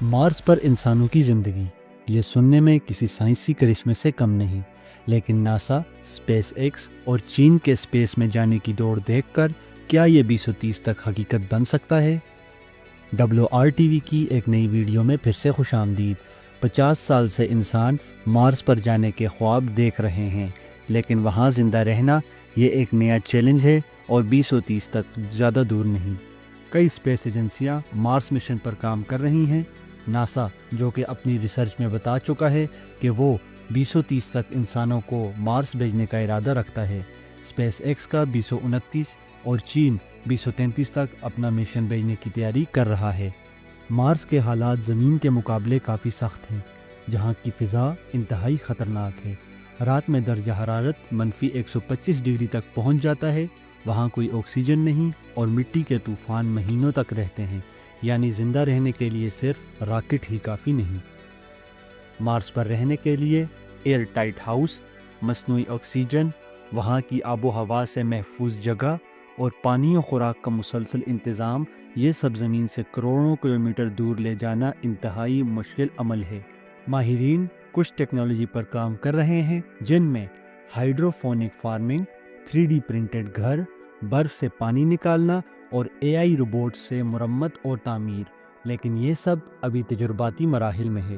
مارس پر انسانوں کی زندگی، یہ سننے میں کسی سائنسی کرشمے سے کم نہیں، لیکن ناسا، اسپیس ایکس اور چین کے اسپیس میں جانے کی دوڑ دیکھ کر کیا یہ 2030 تک حقیقت بن سکتا ہے؟ WR TV کی ایک نئی ویڈیو میں پھر سے خوش آمدید۔ 50 سال سے انسان مارس پر جانے کے خواب دیکھ رہے ہیں، لیکن وہاں زندہ رہنا یہ ایک نیا چیلنج ہے اور 2030 تک زیادہ دور نہیں۔ کئی اسپیس ایجنسیاں مارس مشن پر کام کر رہی ہیں۔ ناسا، جو کہ اپنی ریسرچ میں بتا چکا ہے کہ وہ 2030 تک انسانوں کو مارس بھیجنے کا ارادہ رکھتا ہے، اسپیس ایکس کا 2029 اور چین 2033 تک اپنا مشن بھیجنے کی تیاری کر رہا ہے۔ مارس کے حالات زمین کے مقابلے کافی سخت ہیں، جہاں کی فضا انتہائی خطرناک ہے۔ رات میں درجہ حرارت -125 ڈگری تک پہنچ جاتا ہے، وہاں کوئی آکسیجن نہیں اور مٹی کے طوفان مہینوں تک رہتے ہیں، یعنی زندہ رہنے کے لیے صرف راکٹ ہی کافی نہیں۔ مارس پر رہنے کے لیے ایئر ٹائٹ ہاؤس، مصنوعی آکسیجن، وہاں کی آب و ہوا سے محفوظ جگہ اور پانی و خوراک کا مسلسل انتظام، یہ سب زمین سے کروڑوں کلومیٹر دور لے جانا انتہائی مشکل عمل ہے۔ ماہرین کچھ ٹیکنالوجی پر کام کر رہے ہیں، جن میں ہائیڈروفونک فارمنگ، 3D پرنٹڈ گھر، برف سے پانی نکالنا اور AI روبوٹ سے مرمت اور تعمیر، لیکن یہ سب ابھی تجرباتی مراحل میں ہے۔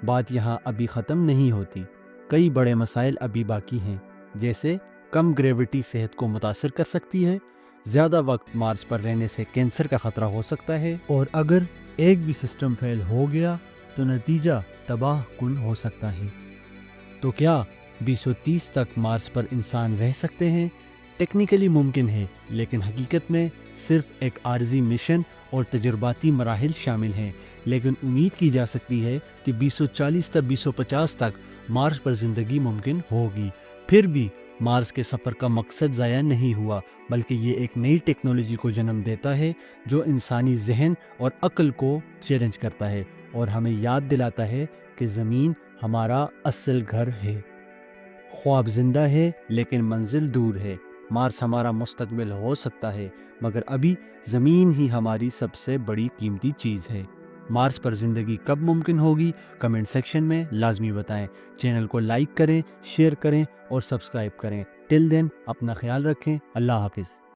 بات یہاں ابھی ختم نہیں ہوتی، کئی بڑے مسائل ابھی باقی ہیں، جیسے کم گریوٹی صحت کو متاثر کر سکتی ہے، زیادہ وقت مارس پر رہنے سے کینسر کا خطرہ ہو سکتا ہے، اور اگر ایک بھی سسٹم فیل ہو گیا تو نتیجہ تباہ کن ہو سکتا ہے۔ تو کیا 2030 تک مارس پر انسان رہ سکتے ہیں؟ ٹیکنیکلی ممکن ہے، لیکن حقیقت میں صرف ایک عارضی مشن اور تجرباتی مراحل شامل ہیں، لیکن امید کی جا سکتی ہے کہ 2040 تا 2050 تک مارس پر زندگی ممکن ہوگی۔ پھر بھی مارس کے سفر کا مقصد ضائع نہیں ہوا، بلکہ یہ ایک نئی ٹیکنالوجی کو جنم دیتا ہے جو انسانی ذہن اور عقل کو چیلنج کرتا ہے اور ہمیں یاد دلاتا ہے کہ زمین ہمارا اصل گھر ہے۔ خواب زندہ ہے لیکن منزل دور ہے۔ مارس ہمارا مستقبل ہو سکتا ہے، مگر ابھی زمین ہی ہماری سب سے بڑی قیمتی چیز ہے۔ مارس پر زندگی کب ممکن ہوگی؟ کمنٹ سیکشن میں لازمی بتائیں۔ چینل کو لائک کریں، شیئر کریں اور سبسکرائب کریں۔ ٹل دین اپنا خیال رکھیں۔ اللہ حافظ۔